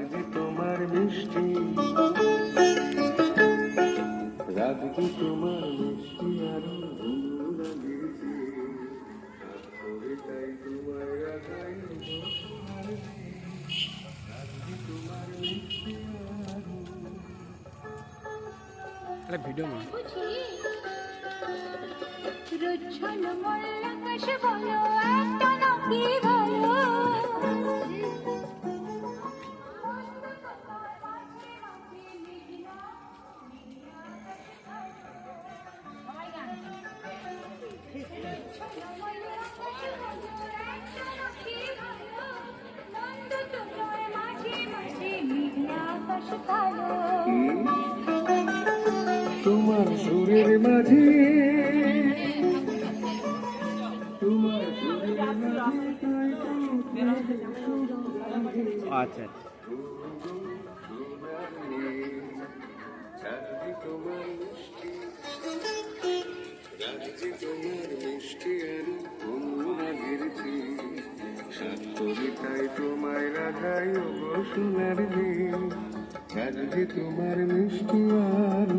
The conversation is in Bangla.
রাজি তোমার মিষ্টি, রাজি তোমার মিষ্টি আরো লাগিয়েছে, কবিতায় তোমার রাজাই রাজি তোমার মিষ্টি আরো। একটা ভিডিও না রোচ্ছল মল্লাকাশ বলো একটা নাকি ভালো তোমার সুরের মাঝে, তোমার সুরের আচ্ছা রাজি তোমার মিষ্টি, রাজি তোমার মিষ্টি আর বন্ধুরা ঘিরেছি, সাত কবিতায় তোমায় রাজাই গো সোনার দিন, রাজি তোমার মিষ্টি আর